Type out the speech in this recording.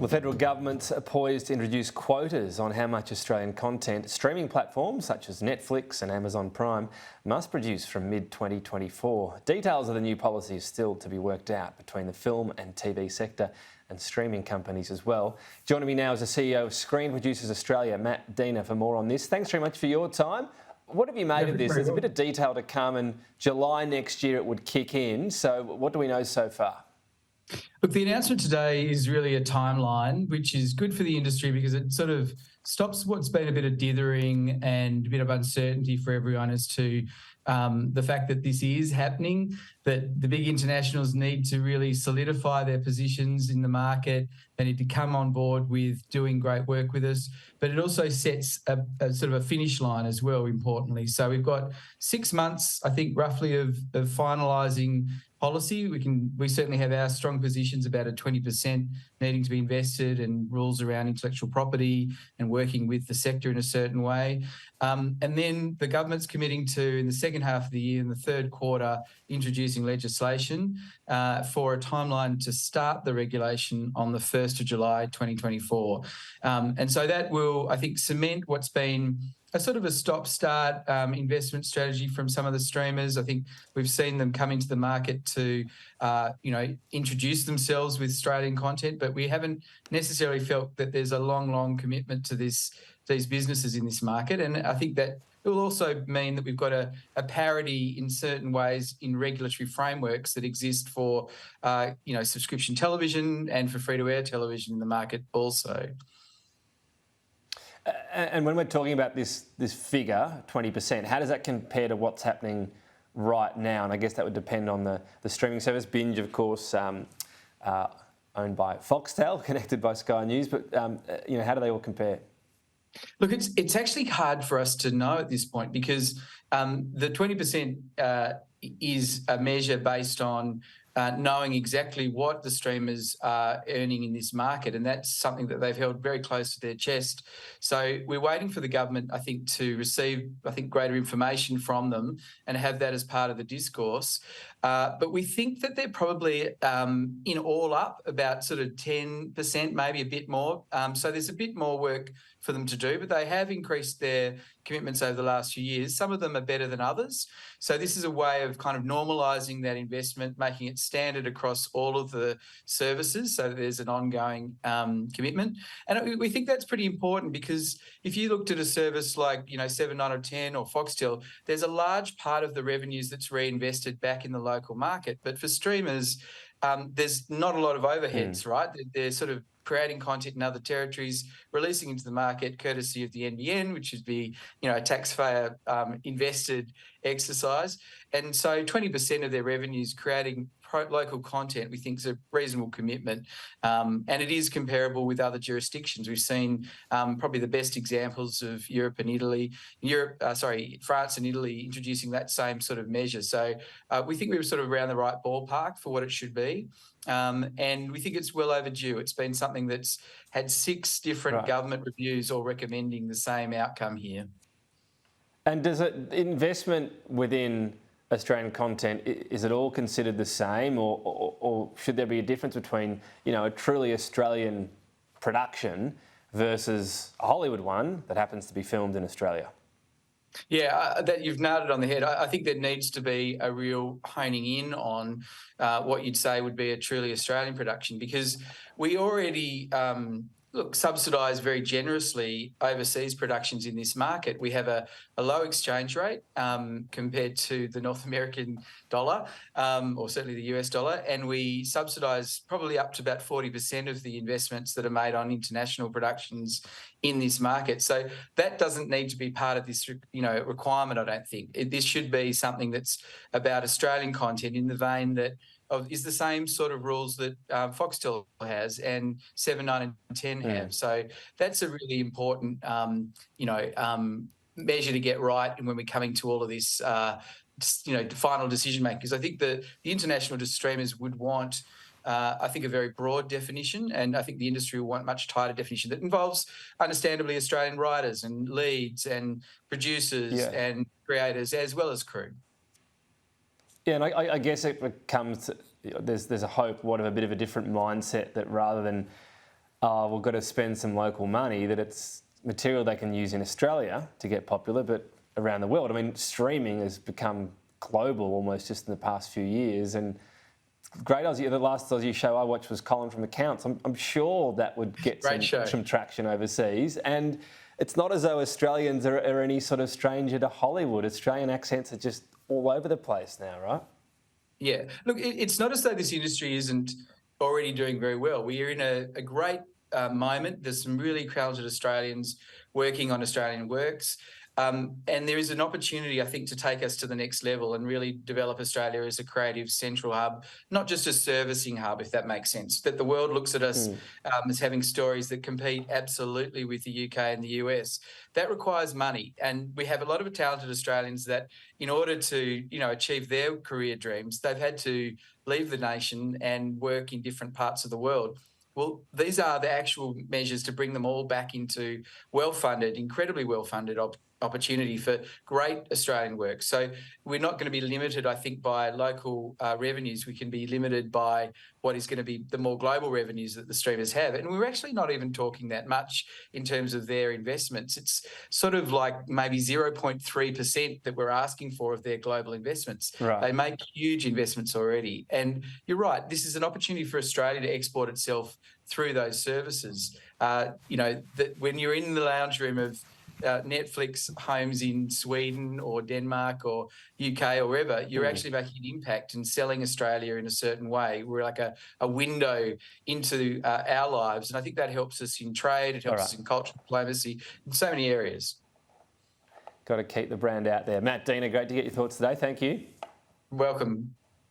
The federal government's poised to introduce quotas on how much Australian content streaming platforms such as Netflix and Amazon Prime must produce from mid-2024. Details of the new policy is still to be worked out between the film and TV sector and streaming companies as well. Joining me now is the CEO of Screen Producers Australia, Matt Diener, for more on this. Thanks very much for your time. What have you made of this? There's a bit of detail to come, and July next year it would kick in. So what do we know so far? Look, the announcement today is really a timeline, which is good for the industry because it sort of stops what's been a bit of dithering and a bit of uncertainty for everyone as to the fact that this is happening, that the big internationals need to really solidify their positions in the market. They need to come on board with doing great work with us, but it also sets a sort of a finish line as well, importantly. So we've got 6 months, I think, roughly of finalising policy. We certainly have our strong positions about a 20% needing to be invested and rules around intellectual property and working with the sector in a certain way. And then the government's committing to, in the second half of the year, in the third quarter, introducing legislation for a timeline to start the regulation on the 1st of July 2024. And so that will, I think, cement what's been a sort of a stop-start investment strategy from some of the streamers. I think we've seen them come into the market to, introduce themselves with Australian content, but we haven't necessarily felt that there's a long commitment to these businesses in this market. And I think that it will also mean that we've got a parity in certain ways in regulatory frameworks that exist for, subscription television and for free-to-air television in the market also. And when we're talking about this figure, 20%, how does that compare to what's happening right now? And I guess that would depend on the streaming service. Binge, of course, owned by Foxtel, connected by Sky News. But, how do they all compare? Look, it's actually hard for us to know at this point because the 20% is a measure based on knowing exactly what the streamers are earning in this market, and that's something that they've held very close to their chest. So we're waiting for the government, I think, to receive, greater information from them and have that as part of the discourse. But we think that they're probably in all up about sort of 10%, maybe a bit more. So there's a bit more work for them to do, but they have increased their commitments over the last few years. Some of them are better than others. So this is a way of kind of normalising that investment, making it standard across all of the services so that there's an ongoing commitment. And we think that's pretty important because if you looked at a service like, 7, 9 or 10 or Foxtel, there's a large part of the revenues that's reinvested back in the local market. But for streamers, there's not a lot of overheads, right? They're sort of creating content in other territories, releasing into the market courtesy of the NBN, which would be, a taxpayer invested exercise. And so 20% of their revenues creating local content, we think is a reasonable commitment. And it is comparable with other jurisdictions. We've seen probably the best examples of France and Italy introducing that same sort of measure. So we think we were sort of around the right ballpark for what it should be. And we think it's well overdue. It's been something that's had 6 different government reviews all recommending the same outcome here. And does investment within Australian content, is it all considered the same, or should there be a difference between, a truly Australian production versus a Hollywood one that happens to be filmed in Australia? Yeah, that you've nailed it on the head. I think there needs to be a real honing in on what you'd say would be a truly Australian production, because we already subsidise very generously overseas productions in this market. We have a low exchange rate compared to the North American dollar, or certainly the US dollar, and we subsidise probably up to about 40% of the investments that are made on international productions in this market. So that doesn't need to be part of this, requirement, I don't think. This should be something that's about Australian content in the vein that is the same sort of rules that Foxtel has and 7, 9 and 10 have. So that's a really important, measure to get right when we're coming to all of this, final decision making. Because I think the international streamers would want, a very broad definition, and I think the industry will want much tighter definition that involves, understandably, Australian writers and leads and producers and creators as well as crew. Yeah, and I guess it becomes, there's a hope, of a bit of a different mindset that rather than oh, we've got to spend some local money, that it's material they can use in Australia to get popular, but around the world. I mean, streaming has become global almost just in the past few years. And great Aussie, the last Aussie show I watched was Colin from Accounts. I'm sure that would get some traction overseas. And it's not as though Australians are any sort of stranger to Hollywood. Australian accents are just all over the place now, right? Yeah. Look, it's not as though this industry isn't already doing very well. We are in a great moment. There's some really talented Australians working on Australian works. And there is an opportunity, I think, to take us to the next level and really develop Australia as a creative central hub, not just a servicing hub, if that makes sense. That the world looks at us as having stories that compete absolutely with the UK and the US. That requires money. And we have a lot of talented Australians that, in order to, achieve their career dreams, they've had to leave the nation and work in different parts of the world. Well, these are the actual measures to bring them all back into well-funded, incredibly well-funded opportunity for great Australian work. So we're not going to be limited, I think, by local revenues. We can be limited by what is going to be the more global revenues that the streamers have. And we're actually not even talking that much in terms of their investments. It's sort of like maybe 0.3% that we're asking for of their global investments. Right. They make huge investments already. And you're right, this is an opportunity for Australia to export itself through those services. That when you're in the lounge room of Netflix homes in Sweden or Denmark or UK or wherever, you're actually making an impact and selling Australia in a certain way. We're like a window into our lives. And I think that helps us in trade, it helps us in cultural diplomacy, in so many areas. Got to keep the brand out there. Matt Diener, great to get your thoughts today. Thank you. Welcome.